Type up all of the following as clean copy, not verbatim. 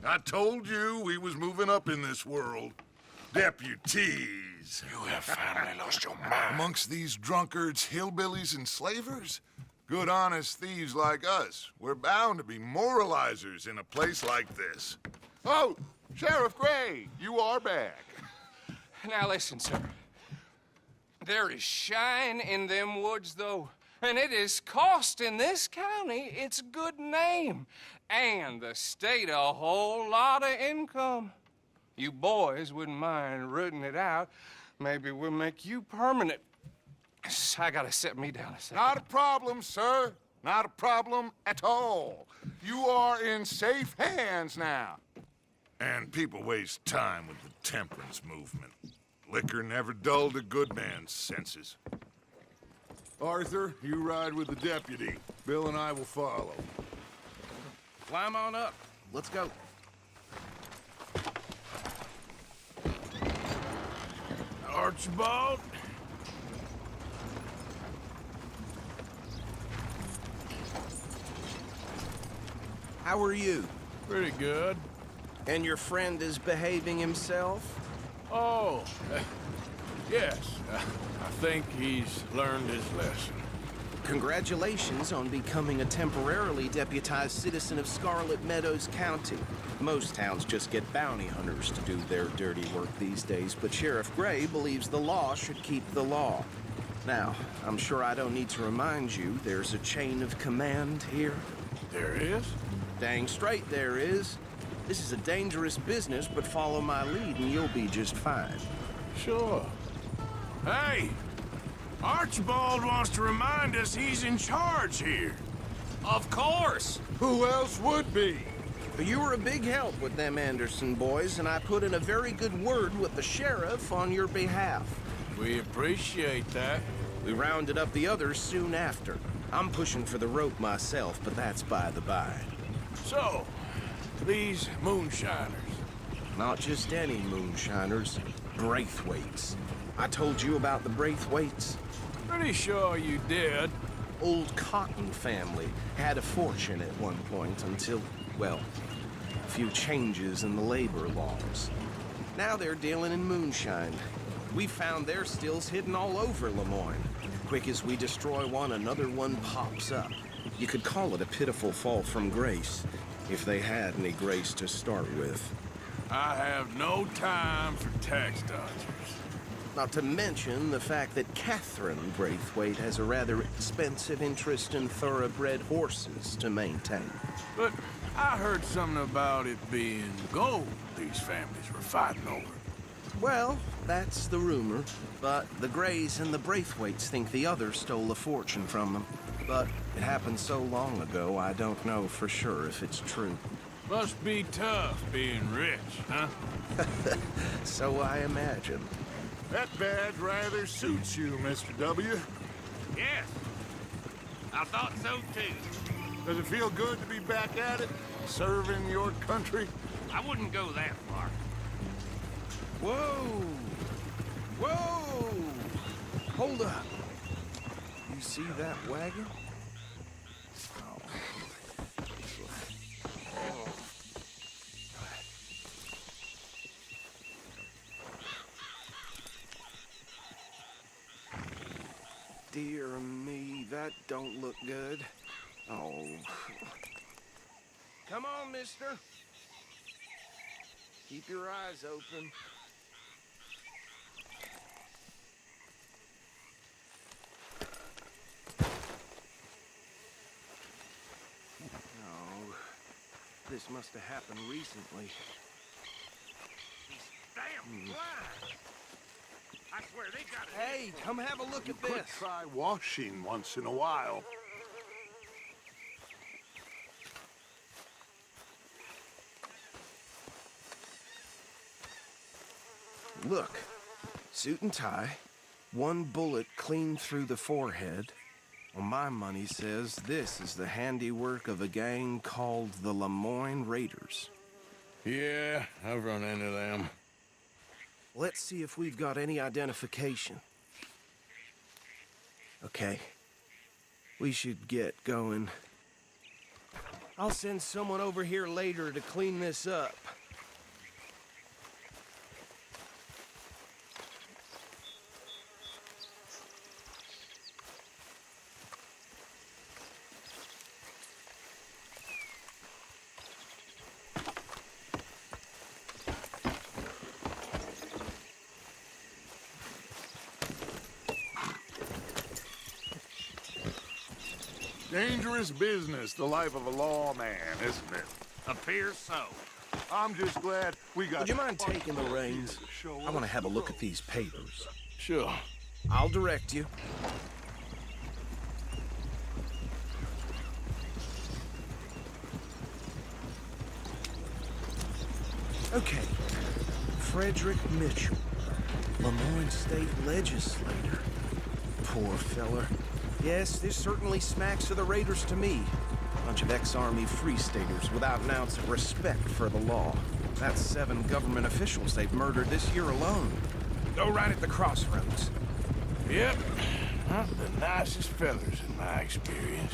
I told you we was moving up in this world. Deputies. You have finally lost your mind. Amongst these drunkards, hillbillies, and slavers? Good, honest thieves like us. We're bound to be moralizers in a place like this. Oh, Sheriff Gray, you are back. Now listen, sir. There is shine in them woods, though, and it is costing this county its good name and the state a whole lot of income. You boys wouldn't mind rooting it out. Maybe we'll make you permanent. I gotta set me down a second. Not a problem, sir. Not a problem at all. You are in safe hands now. And people waste time with the temperance movement. Liquor never dulled a good man's senses. Arthur, you ride with the deputy. Bill and I will follow. Climb on up. Let's go. Archibald? How are you? Pretty good. And your friend is behaving himself? Oh, yes. I think he's learned his lesson. Congratulations on becoming a temporarily deputized citizen of Scarlet Meadows County. Most towns just get bounty hunters to do their dirty work these days, but Sheriff Gray believes the law should keep the law. Now, I'm sure I don't need to remind you there's a chain of command here. There is? Dang straight there is. This is a dangerous business, but follow my lead and you'll be just fine. Sure. Hey! Archibald wants to remind us he's in charge here. Of course! Who else would be? But you were a big help with them Anderson boys, and I put in a very good word with the sheriff on your behalf. We appreciate that. We rounded up the others soon after. I'm pushing for the rope myself, but that's by the by. So, these moonshiners. Not just any moonshiners, Braithwaites. I told you about the Braithwaites? Pretty sure you did. Old Cotton family had a fortune at one point until, well, a few changes in the labor laws. Now they're dealing in moonshine. We found their stills hidden all over Lemoyne. Quick as we destroy one, another one pops up. You could call it a pitiful fall from grace, if they had any grace to start with. I have no time for tax dodgers. Not to mention the fact that Catherine Braithwaite has a rather expensive interest in thoroughbred horses to maintain. But I heard something about it being gold these families were fighting over. Well, that's the rumor, but the Grays and the Braithwaites think the others stole a fortune from them. But it happened so long ago, I don't know for sure if it's true. Must be tough being rich, huh? So I imagine. That badge rather suits you, Mr. W. Yes, I thought so too. Does it feel good to be back at it, serving your country? I wouldn't go that far. Whoa! Whoa! Hold up. You see that wagon? Dear me, that don't look good. Oh. Come on, mister. Keep your eyes open. No. This must have happened recently. These damn flies! I swear they got it. Hey, come have a look at Could this. try washing once in a while. Look, suit and tie, one bullet clean through the forehead. Well, my money says this is the handiwork of a gang called the Lemoyne Raiders. Yeah, I've run into them. Let's see if we've got any identification. Okay, we should get going. I'll send someone over here later to clean this up. Dangerous business, the life of a lawman, isn't it? Appears so. I'm just glad we got... Would you mind taking the reins? I want to have a look at these papers. Sure. I'll direct you. Okay. Frederick Mitchell, Lemoyne State Legislator. Poor feller. Yes, this certainly smacks of the Raiders to me. Bunch of ex-Army Free Staters without an ounce of respect for the law. That's 7 government officials they've murdered this year alone. Go right at the crossroads. Yep. Not the nicest fellas in my experience.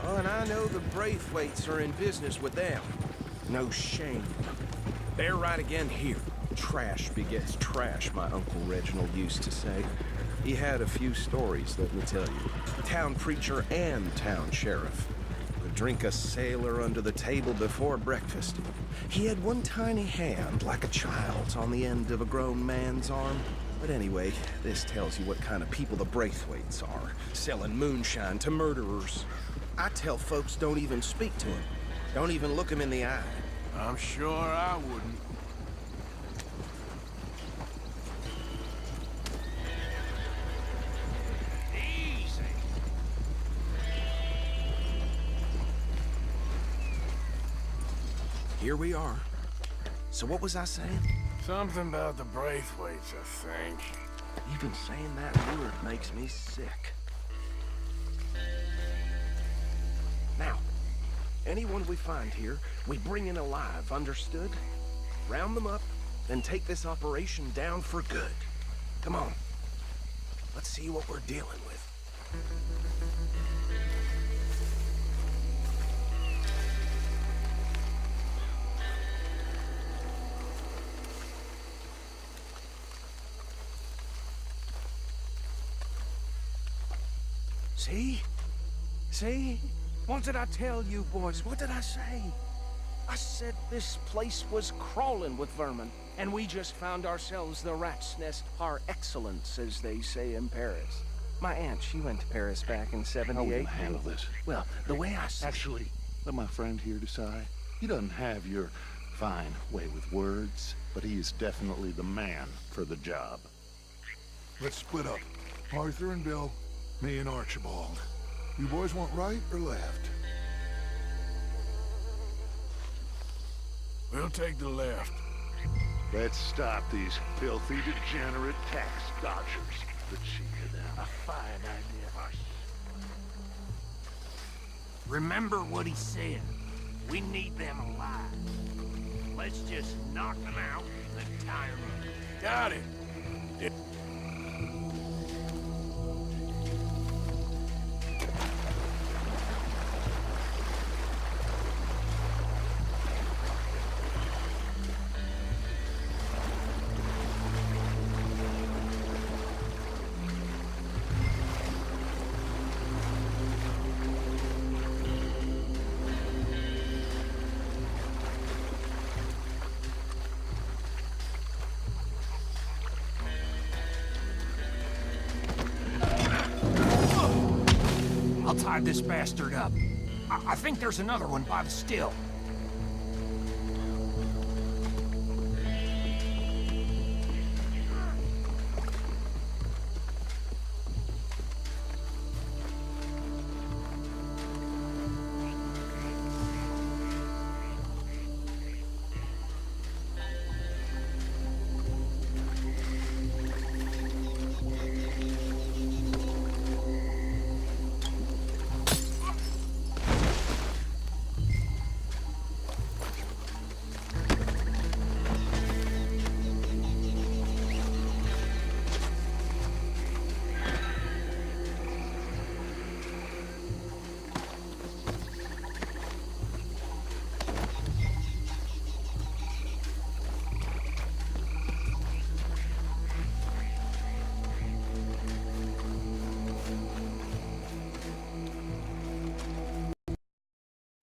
Oh, and I know the Braithwaites are in business with them. No shame. They're right again here. Trash begets trash, my Uncle Reginald used to say. He had a few stories, let me tell you. Town preacher and town sheriff. Would drink a sailor under the table before breakfast. He had one tiny hand, like a child's, on the end of a grown man's arm. But anyway, this tells you what kind of people the Braithwaites are. Selling moonshine to murderers. I tell folks don't even speak to him. Don't even look him in the eye. I'm sure I wouldn't. Easy. Here we are. So what was I saying? Something about the Braithwaites, I think. Even saying that word makes me sick. Now, anyone we find here, we bring in alive, understood? Round them up, then take this operation down for good. Come on. Let's see what we're dealing with. See? See? What did I tell you, boys? What did I say? I said this place was crawling with vermin, and we just found ourselves the rat's nest par excellence, as they say in Paris. My aunt, she went to Paris back in '78. How will you handle this? Well, the way I see Actually, let my friend here decide. He doesn't have your fine way with words, but he is definitely the man for the job. Let's split up. Arthur and Bill, me and Archibald. You boys want right or left? We'll take the left. Let's stop these filthy, degenerate tax dodgers. The cheek of them. A fine idea. Remember what he said. We need them alive. Let's just knock them out and tie them up. Got it. I'll tie this bastard up. I think there's another one by the still.